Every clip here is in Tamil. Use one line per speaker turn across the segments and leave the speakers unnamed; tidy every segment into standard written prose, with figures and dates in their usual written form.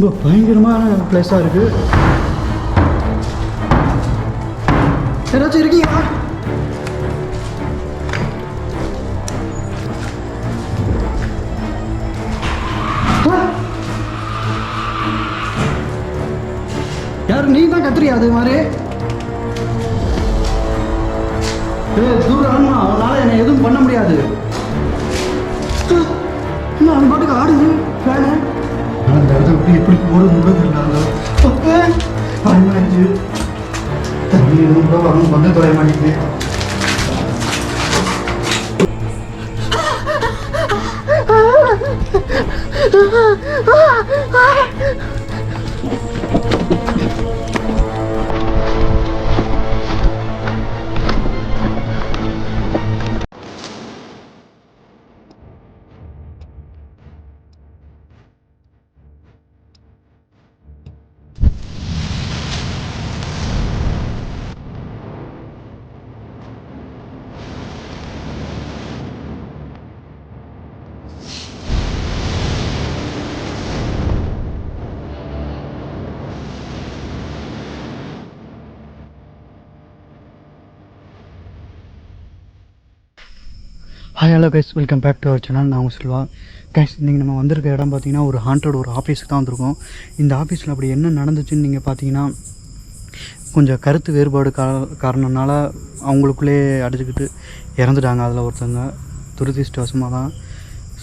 ரொம்ப பயங்கரமான பிளேஸாக இருக்குது. யாராச்சும் இருக்கீங்களா? யார் நீ தான் கத்துறியா அது மாதிரி? தூரம் ஆமா, அவனால் என்னை எதுவும் பண்ண முடியாது. அவன் பாட்டுக்கு ஆடுது ஃபேனு. அந்த இடத்துல எப்படி போகிறது கூட தெரியல. பயமாயிடுச்சு. தண்ணி எதுவும் கூட அவன் வந்து தொலைய மாட்டேங்குது. Hi hello guys, welcome back to our channel. நான் உங்கள் செல்வா. கைஸ், இன்றைக்கி நம்ம வந்திருக்க இடம் பார்த்திங்கன்னா ஒரு ஹாண்டட் ஒரு ஆஃபீஸுக்கு தான் வந்திருக்கோம். இந்த ஆஃபீஸில் அப்படி என்ன நடந்துச்சுன்னு நீங்கள் பார்த்தீங்கன்னா, கொஞ்சம் கருத்து வேறுபாடு காரணனால அவங்களுக்குள்ளே அடிச்சுக்கிட்டு இறந்துட்டாங்க. அதில் ஒருத்தங்க துரதிர்ஷ்டவசமாக தான்.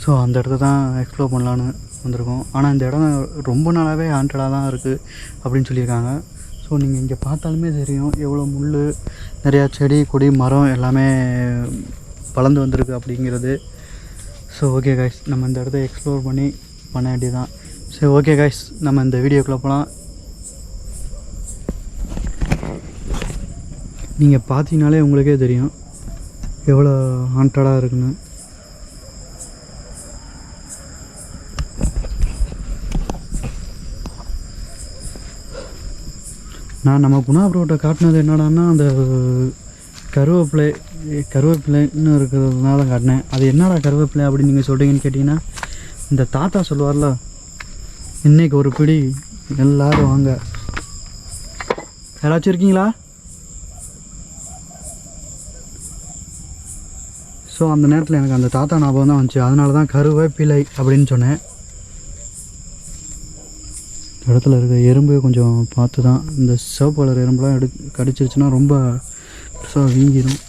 ஸோ அந்த இடத்த தான் எக்ஸ்ப்ளோர் பண்ணலான்னு வந்திருக்கோம். ஆனால் இந்த இடம் ரொம்ப நாளாகவே ஹாண்டடாக தான் இருக்குது அப்படின்னு சொல்லியிருக்காங்க. ஸோ நீங்கள் இங்கே பார்த்தாலுமே தெரியும் எவ்வளோ முள், நிறையா செடி கொடி மரம் எல்லாமே வளர்ந்து வந்திருக்கு அப்படிங்கிறது. ஸோ ஓகே கைஸ், நம்ம இந்த இடத்த எக்ஸ்ப்ளோர் பண்ண வேண்டியதான். சரி ஓகே கைஸ், நம்ம இந்த வீடியோக்குள்ளே போகலாம். நீங்கள் பார்த்தீங்கனாலே உங்களுக்கே தெரியும் எவ்வளோ ஹாண்டடாக இருக்குன்னு. நான் நம்ம குணா ப்ரோட்டை காட்டினது என்னடான்னா, அந்த கருவேப்பிலைன்னு இருக்கிறதுனால காட்டினேன். அது என்னடா கருவேப்பிலை அப்படின்னு நீங்கள் சொல்கிறீங்கன்னு கேட்டிங்கன்னா, இந்த தாத்தா சொல்லுவார்ல, இன்றைக்கி ஒரு பிடி எல்லோரும் வாங்க. யாராச்சும் இருக்கீங்களா? ஸோ அந்த நேரத்தில் எனக்கு அந்த தாத்தா ஞாபகம் தான் வந்துச்சு. அதனால தான் கருவேப்பிலை அப்படின்னு சொன்னேன். இடத்துல இருக்க எறும்பு கொஞ்சம் பார்த்து தான். இந்த சிவப்பு கலர் எறும்புலாம் கடிச்சிருச்சுன்னா ரொம்ப பெருசாக வீங்கிடும்.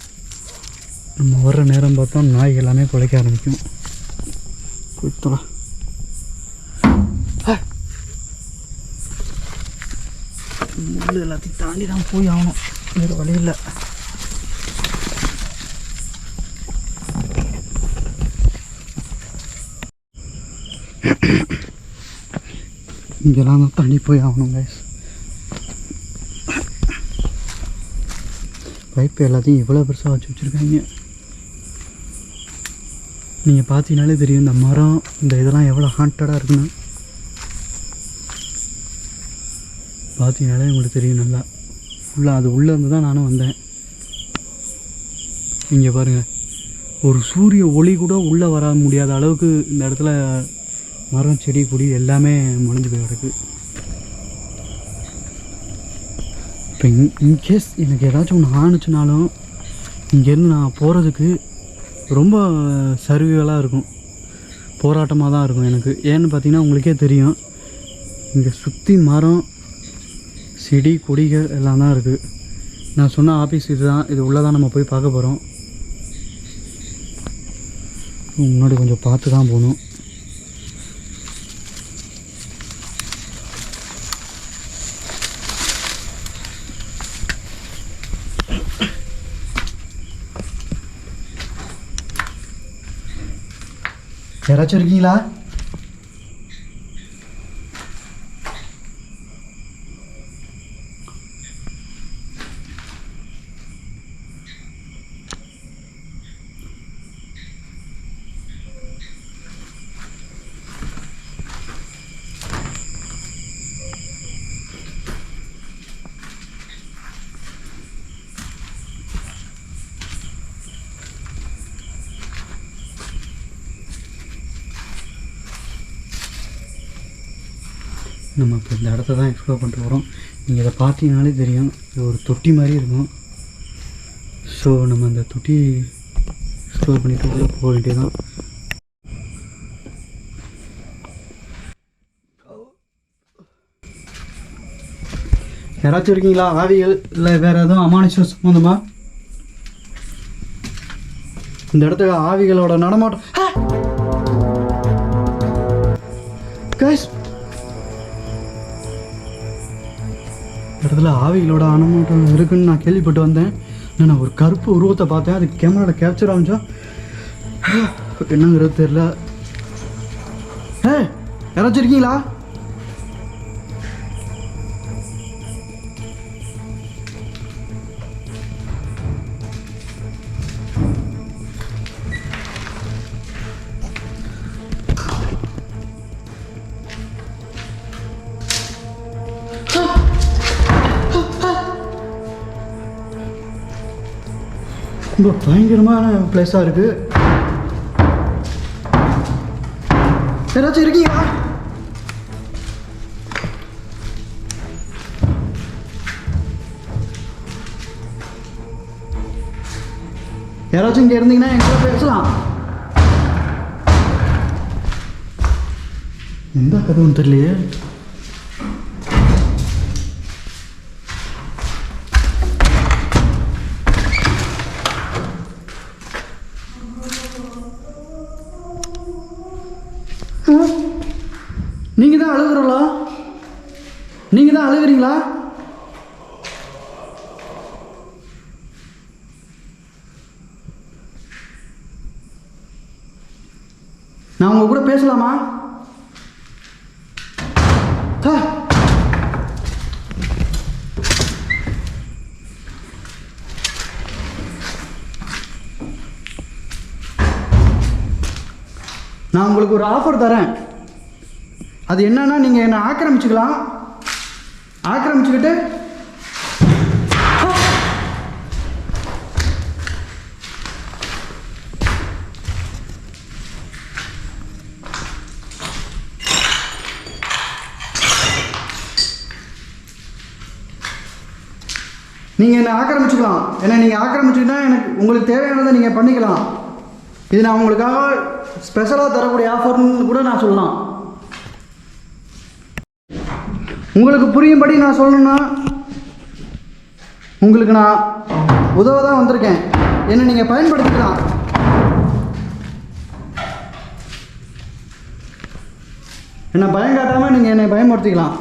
நம்ம வர்ற நேரம் பார்த்தா நாய் எல்லாமே குலைக்க ஆரம்பிக்கும். குத்தலாம் முள் எல்லாத்தையும் தாண்டி தான் போய் ஆகணும், வேறு வழி இல்லை. இங்கெல்லாம் தான் தாண்டி போய் ஆகணும் கைஸ். பைப்பு எல்லாத்தையும் இவ்வளோ பெருசாக வச்சு வச்சுருக்காங்க. நீங்கள் பார்த்தீங்கனாலே தெரியும் இந்த மரம், இந்த இதெல்லாம் எவ்வளோ ஹாண்டடாக இருக்குன்னு பார்த்தீங்கனாலே உங்களுக்கு தெரியும் நல்லா. ஃபுல்லாக அது உள்ளே இருந்து தான் நானும் வந்தேன். இங்கே பாருங்கள், ஒரு சூரிய ஒளி கூட உள்ளே வர முடியாத அளவுக்கு இந்த இடத்துல மரம் செடி கொடி எல்லாமே முளைஞ்சு போய் கிடக்கு. இப்போ இன்கேஸ் எனக்கு ஏதாச்சும் ஒன்று ஆணுச்சுனாலும் இங்கேருந்து நான் போகிறதுக்கு ரொம்ப சர்வியலாக இருக்கும், போராட்டமாக தான் இருக்கும் எனக்கு. ஏன்னு பார்த்தீங்கன்னா உங்களுக்கே தெரியும், இங்கே சுற்றி மரம் செடி கொடிகள் எல்லாம் தான் இருக்குது. நான் சொன்ன ஆஃபீஸ் இது தான். இது உள்ளே தான் நம்ம போய் பார்க்க போகிறோம். முன்னாடி கொஞ்சம் பார்த்து தான் போகணும். யாராச்சும் இருக்கீங்களா? நம்ம இப்போ இந்த இடத்த தான் எக்ஸ்ப்ளோர் பண்ணிட்டு வரோம். நீங்கள் இதை பார்த்தீங்கனாலே தெரியும், இது ஒரு தொட்டி மாதிரி இருக்கும். ஸோ நம்ம அந்த தொட்டி எக்ஸ்ப்ளோர் பண்ணிட்டு உள்ளே போக வேண்டியதான். யாராச்சும் இருக்கீங்களா? ஆவிகள் இல்லை வேறு எதுவும் அமானுஷம் சம்மந்தமா? இந்த இடத்துல ஆவிகளோட நடமாட்டம். கைஸ், இடத்துல ஆவிகளோட அனுமாட்டம் இருக்குன்னு நான் கேள்விப்பட்டு வந்தேன். நான் ஒரு கருப்பு உருவத்தை பார்த்தேன், அது கேமராவில் கேப்சர் ஆகிச்சா என்னங்கிறது தெரியல. யாராச்சும் இருக்கீங்களா? ரொம்ப பயங்கரமான பிளேஸாக இருக்கு. யாராச்சும் இருக்கீங்களா? யாராச்சும் இங்கே இருந்தீங்கன்னா என் கூட பேசலாம். எந்த கதவுன்னு தெரியலையே. நீங்கள் தான் அழுகுறீங்களா? நீங்கள் தான் அழுகுறீங்களா? நான் உங்க கூட பேசலாமா? நான் உங்களுக்கு ஒரு ஆஃபர் தரேன். அது என்னன்னா, நீங்கள் என்னை ஆக்கிரமிச்சுக்கலாம். ஆக்கிரமிச்சுக்கிட்டு நீங்கள் என்னை ஆக்கிரமிச்சுக்கலாம். நீங்கள் ஆக்கிரமிச்சுக்கிட்டா உங்களுக்கு தேவையானதை நீங்கள் பண்ணிக்கலாம். இது நான் உங்களுக்காக ஸ்பெஷலாக தரக்கூடிய ஆஃபர்னு கூட நான் சொல்லலாம். உங்களுக்கு புரியும்படி நான் சொல்லணும்னா, உங்களுக்கு நான் உதவ தான் வந்திருக்கேன். என்னை நீங்கள் பயன்படுத்திக்கலாம். என்னை பயம் காட்டாமல் நீங்கள் என்னை பயன்படுத்திக்கலாம்.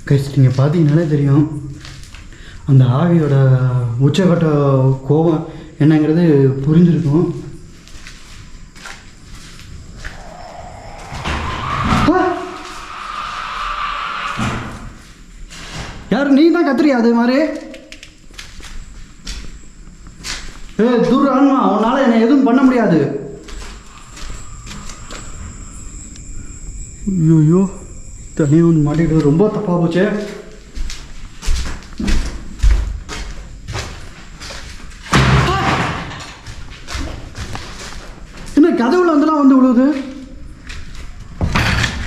கைஸ், நீங்கள் பார்த்தீங்கன்னாலே தெரியும், அந்த ஆவியோட உச்சக்கட்ட கோபம் என்னங்கிறது புரிஞ்சிருக்கும். யார் நீ தான் கத்துறியா அது மாதிரி? துர் ஆன்மா, உன்னால என்னை எதுவும் பண்ண முடியாது. ஐயோ, தனியாக வந்து மாட்டிக்கிட்டு ரொம்ப தப்பாக போச்சு. என்ன கதவுல வந்துலாம் வந்து விழுவுது?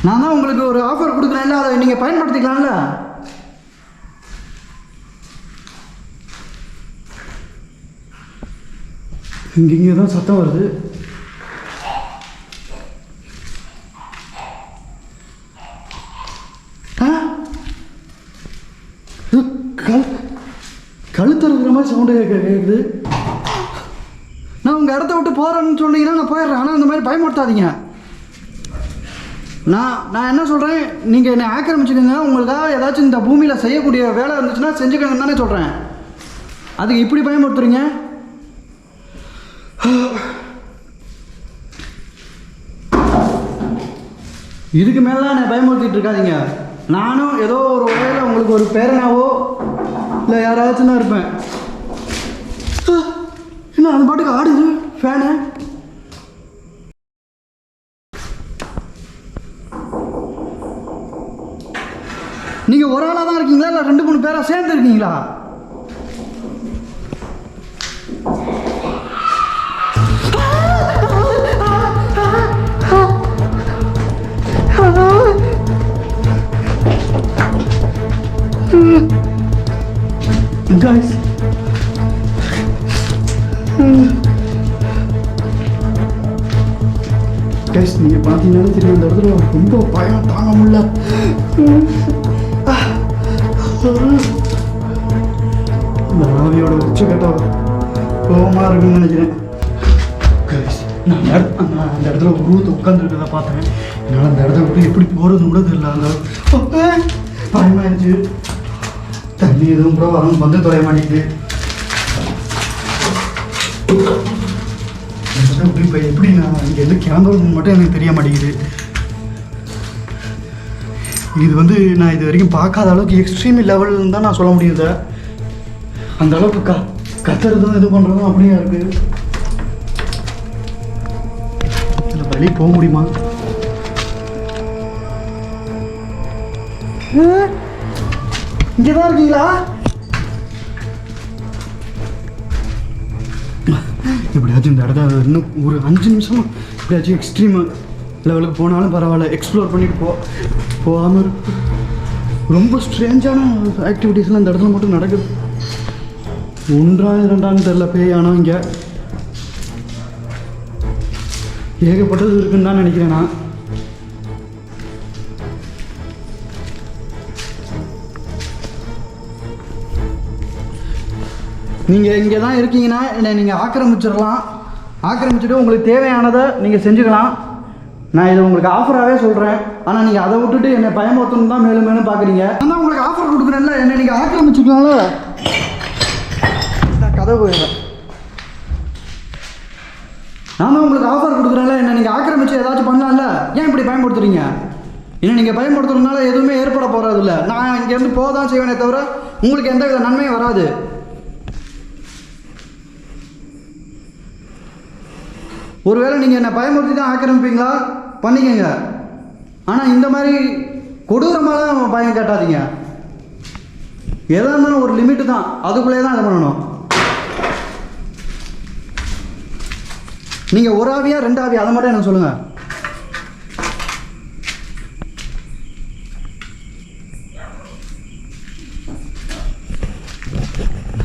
நான் தான் உங்களுக்கு ஒரு ஆஃபர் கொடுக்குறேன்ல, அதை நீங்கள் பயன்படுத்திக்கலாம்ல. இங்கே தான் சத்தம் வருது. கழுத்துற மாதிரி சவுண்டு கேட்குது. நான் உங்கள் இடத்த விட்டு போகிறேன்னு சொன்னீங்கன்னா நான் போயிடுறேன். ஆனால் அந்த மாதிரி பயமுறுத்தாதீங்க. நான் என்ன சொல்கிறேன், நீங்கள் என்னை ஆக்கிரமிச்சுக்கோங்க. உங்களுக்காக ஏதாச்சும் இந்த பூமியில் செய்யக்கூடிய வேலை இருந்துச்சுன்னா செஞ்சுக்கோங்கன்னு தானே சொல்கிறேன். அதுக்கு இப்படி பயமுறுத்துறீங்க? இதுக்கு மேலாம் என்னை பயமுறுத்திட்டு இருக்காதீங்க. நானும் ஏதோ ஒரு வகையில் உங்களுக்கு ஒரு பேரனாவோ இல்லை யாராச்சும் தான் இருப்பேன். என்ன அந்த பாட்டுக்கு ஆடுது ஃபேனு? நீங்கள் ஒரு ஆளாக தான் இருக்கீங்களா இல்லை 2-3 பேராக சேர்ந்து இருக்கீங்களா? Guys, guys, நீங்கள் பார்த்தீங்கன்னா தெரியும் இந்த இடத்துல ரொம்ப பயம் தாங்க முடியல. இந்த ஆவியோட உச்சக்கட்ட கோபமாக இருக்குன்னு நினைக்கிறேன். நான் அந்த இடத்துல உருவத்தை உட்காந்துருக்கதை பார்த்தேன். என்னால் அந்த இடத்த விட்டு எப்படி போகிறதுன்னு கூட தெரியல. அந்த பயமாயிருச்சு. தண்ணி எதுவும் கூட வரும் வந்து தொலைய மாட்டேங்குது. இப்போ எப்படி நான் இங்கே எது கிளம்புறதுன்னு மட்டும் எனக்கு தெரிய மாட்டேங்குது. இது வந்து நான் இது வரைக்கும் பார்க்காத அளவுக்கு எக்ஸ்ட்ரீம் லெவல்னு தான் நான் சொல்ல முடியுது. அந்த அளவுக்கு கத்துறதும் இது பண்ணுறதும் அப்படியே இருக்குது. இதில் வழி போக முடியுமா? இங்கே தான் இருக்கீங்களா? எப்படியாச்சும் இந்த இடத்த இன்னும் ஒரு 5 நிமிஷம் எப்படியாச்சும் எக்ஸ்ட்ரீம் லெவலுக்கு போனாலும் பரவாயில்ல, எக்ஸ்ப்ளோர் பண்ணிட்டு போகாமல் இருக்கு. ரொம்ப ஸ்ட்ரேஞ்சான ஆக்டிவிட்டீஸ்லாம் இந்த இடத்துல மட்டும் நடக்குது. 1ஆ 2ஆன்னு தெரில பேய். ஆனால் இங்கே ஏகப்பட்டது இருக்குன்னு தான் நினைக்கிறேன் நான். நீங்கள் இங்கே தான் இருக்கீங்கன்னா என்னை நீங்கள் ஆக்கிரமிச்சிடலாம். ஆக்கிரமிச்சுட்டு உங்களுக்கு தேவையானதை நீங்கள் செஞ்சுக்கலாம். நான் இதை உங்களுக்கு ஆஃபராகவே சொல்கிறேன். ஆனால் நீங்கள் அதை விட்டுட்டு என்னை பயமுறுத்தணும் தான் மேலும் மேலும் பார்க்குறீங்க. நான் உங்களுக்கு ஆஃபர் கொடுக்குறேன்ல, என்னை நீங்கள் ஆக்கிரமிச்சுக்கலாம்ல. நான் கதை போயிடுறேன். நான் தான் உங்களுக்கு ஆஃபர் கொடுக்குறேன்ல, என்னை நீங்கள் ஆக்கிரமிச்சு ஏதாச்சும் பண்ணலாம்ல. ஏன் இப்படி பயன்படுத்துறீங்க? ஏன்னா நீங்கள் பயன்படுத்துறதுனால எதுவுமே ஏற்பட போகிறதில்ல. நான் இங்கேருந்து போக தான் செய்வேனே தவிர உங்களுக்கு எந்த வித நன்மையும் வராது. ஒருவேளை நீங்கள் என்னை பயமுறுத்தி தான் ஆக்கிரமிப்பீங்களா, பண்ணிக்கங்க. ஆனால் இந்த மாதிரி கொடூரமாக பயம் கேட்டாதீங்க. எதாக இருந்தாலும் ஒரு லிமிட்டு தான், அதுக்குள்ளே தான் இதை பண்ணணும். நீங்கள் ஒரு ஆவியா 2 ஆவியா அதை மட்டும் எனக்கு சொல்லுங்கள்.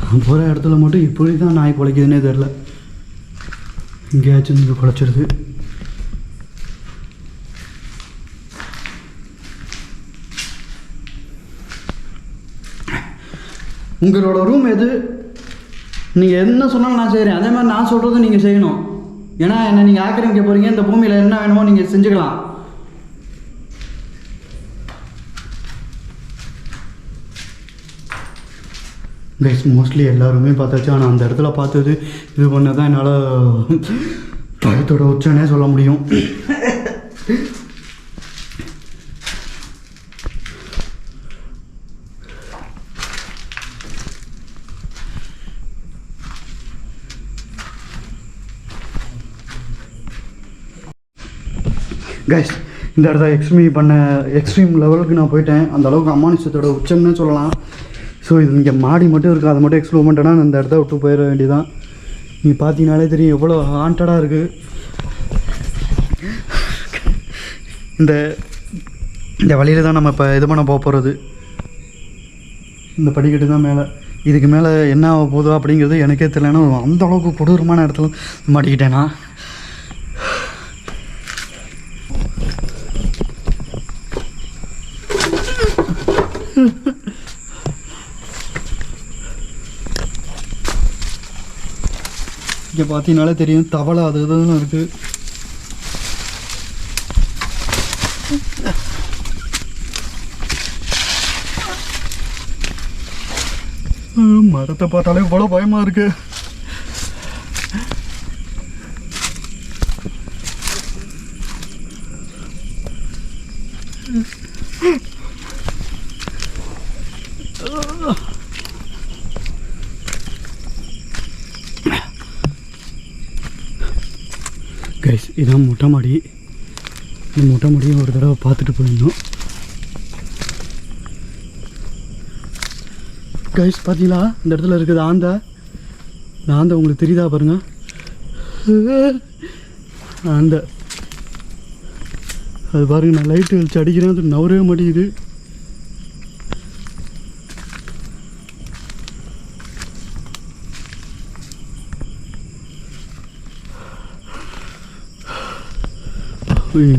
நான் போகிற இடத்துல மட்டும் இப்படி தான் நாய் குலைக்குதுன்னே தெரில. எங்கேயாச்சும் இங்கே குலைச்சிடுது. உங்களோட ரூம் எது? நீங்கள் என்ன சொன்னாலும் நான் செய்கிறேன். அதே மாதிரி நான் சொல்கிறது நீங்கள் செய்யணும். ஏன்னா என்ன நீங்கள் ஆக்கிரமிக்க போகிறீங்க. இந்த பூமியில் என்ன வேணுமோ நீங்கள் செஞ்சுக்கலாம். கைஸ் மோஸ்ட்லி எல்லாருமே பார்த்தாச்சு. ஆனால் அந்த இடத்துல பார்த்தது இது பண்ண தான் என்னால் பயத்தோட உச்சனே சொல்ல முடியும். கைஸ் இந்த இடத்த எக்ஸ்ட்ரீம் லெவலுக்கு நான் போயிட்டேன். அந்த அளவுக்கு அமானுஷத்தோட உச்சம்னு சொல்லலாம். ஸோ இது இங்கே மாடி மட்டும் இருக்குது. அதை மட்டும் எக்ஸ்ப்ளோர் பண்ணிட்டேன்னா அந்த இடத்த விட்டு போயிட வேண்டியதான். நீங்கள் பார்த்தீங்கனாலே தெரியும் எவ்வளோ ஹாண்டடாக இருக்குது. இந்த வழியில் தான் நம்ம இப்போ இது பண்ண போகிறது. இந்த படிக்கட்டு தான் மேலே. இதுக்கு மேலே என்ன ஆக போதோ அப்படிங்கிறது எனக்கே தெரியலன்னா அந்த அளவுக்கு கொடூரமான இடத்துல மாட்டிக்கிட்டேன்னா. இங்கே பார்த்தீங்கனாலே தெரியும் தவளை அது இதுன்னு இருக்குது. மரத்தை பார்த்தாலே இவ்வளோ பயமாக இருக்கு. கைஸ் இதான் மொட்டை மாடி. இந்த மொட்டை மாடியை ஒரு தடவை பார்த்துட்டு போயிடணும். கைஸ் பார்த்தீங்களா இந்த இடத்துல இருக்குது ஆந்தை. இந்த ஆந்தை உங்களுக்கு தெரியுதா பாருங்க. ஆந்தை அது பாருங்க. நான் லைட்டு வச்சு அடிக்கிறேன், அது நவரவே மாட்டேங்குது.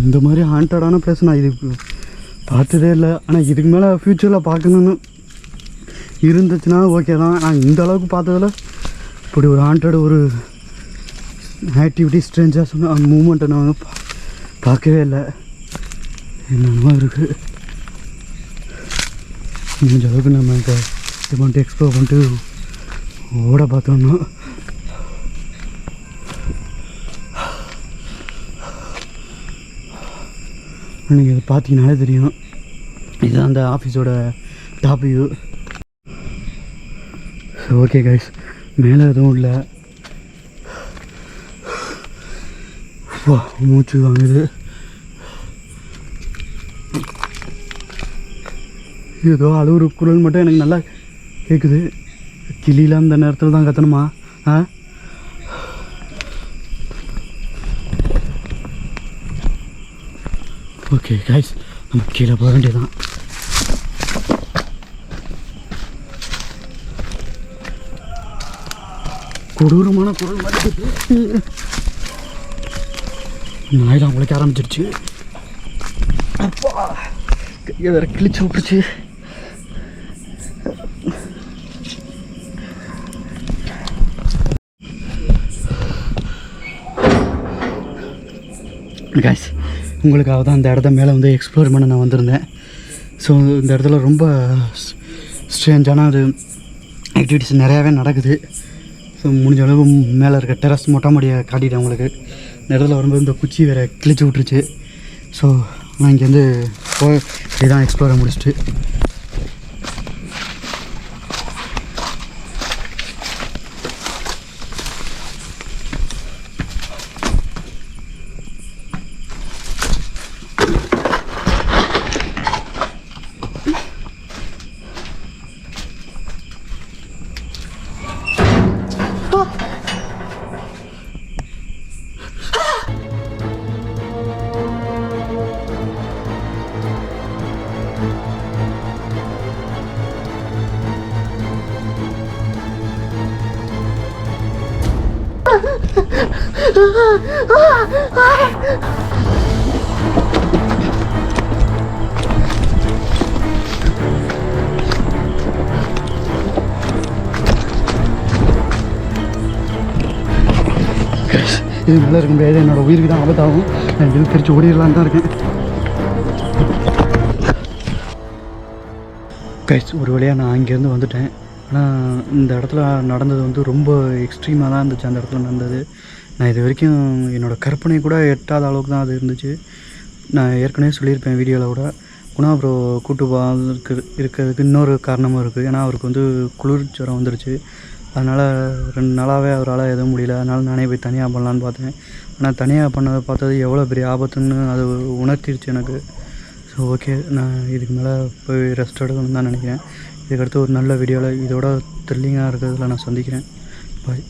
இந்த மாதிரி ஹாண்டடான பிளேஸ் நான் இது பார்த்ததே இல்லை. ஆனால் இதுக்கு மேலே ஃப்யூச்சரில் பார்க்கணுன்னு இருந்துச்சுன்னா ஓகே தான். நான் இந்த அளவுக்கு பார்த்ததில் இப்படி ஒரு ஹாண்டட் ஒரு ஆக்டிவிட்டி ஸ்ட்ரேஞ்சாக சொன்ன அந்த மூமெண்ட்டை நான் வந்து பார்க்கவே இல்லை. என்னென்னமோ இருக்குது. முடிஞ்ச அளவுக்கு நம்ம இதை இது பண்ணிட்டு எக்ஸ்ப்ளோர் பண்ணிட்டு ஓட பார்த்தோம்னா நீங்கள் இதை பார்த்தீங்கன்னாலே தெரியும். இதுதான் அந்த ஆஃபீஸோட டாப் வியூ. ஓகே கைஸ், மேலே எதுவும் இல்லை. மூச்சு வாங்குது. ஏதோ அழுகுற குரல் மட்டும் எனக்கு நல்லா கேட்குது. கிளியில் அந்த நேரத்தில் தான் கத்தணுமா? ஓகே கைஸ், நம்ம கீழே போக வேண்டியதான். கொடூரமான குரல் மாதிரி நாயெல்லாம் உழைக்க ஆரம்பிச்சிருச்சு. அப்பா கையை வேற கிழிச்சு விட்டுருச்சு. கைஸ், உங்களுக்காக தான் அந்த இடத்த மேலே வந்து எக்ஸ்ப்ளோர் பண்ண நான் வந்திருந்தேன். ஸோ இந்த இடத்துல ரொம்ப ஸ்ட்ரேஞ்சான அது ஆக்டிவிட்டிஸ் நிறையாவே நடக்குது. ஸோ முடிஞ்ச அளவு மேலே இருக்க டெரஸ் மொட்டை மாடியை காட்டிட்டேன் உங்களுக்கு. இந்த இடத்துல வரும்போது இந்த குச்சி வேறு கிழிச்சு விட்டுருச்சு. ஸோ நான் இங்கேருந்து இதான் எக்ஸ்ப்ளோரை முடிச்சுட்டு இது நல்லா இருக்க முடியாது. என்னோட உயிருக்கு தான் ஆபத்தாகும். நான் இது பிரித்து ஓடிடலான்னு தான் இருக்கேன். கைஸ், ஒரு வழியாக நான் அங்கேருந்து வந்துட்டேன். ஆனால் இந்த இடத்துல நடந்தது வந்து ரொம்ப எக்ஸ்ட்ரீமாக தான் இருந்துச்சு. அந்த இடத்துல நடந்தது நான் இது வரைக்கும் என்னோடய கற்பனை கூட எட்டாத அளவுக்கு தான் அது இருந்துச்சு. நான் ஏற்கனவே சொல்லியிருப்பேன் வீடியோவில் கூட. குணா ப்ரோ இருக்கிறதுக்கு இன்னொரு காரணமும் இருக்குது. ஏன்னா அவருக்கு வந்து குளிர் ஜுரம் வந்துருச்சு. அதனால் 2 நாளாகவே அவரால் எதுவும் முடியல. அதனால் நானே போய் தனியாக பண்ணலான்னு பார்த்தேன். ஆனால் தனியாக பண்ணதை பார்த்தது எவ்வளோ பெரிய ஆபத்துன்னு அது உணர்த்திருச்சு எனக்கு. ஸோ ஓகே, நான் இதுக்கு மேலே போய் ரெஸ்ட் எடுக்கணும்னு தான் நினைக்கிறேன். இதுக்கடுத்து ஒரு நல்ல வீடியோவில் இதோட த்ரில்லிங்காக இருக்கிறதுல நான் சந்திக்கிறேன். பாய்.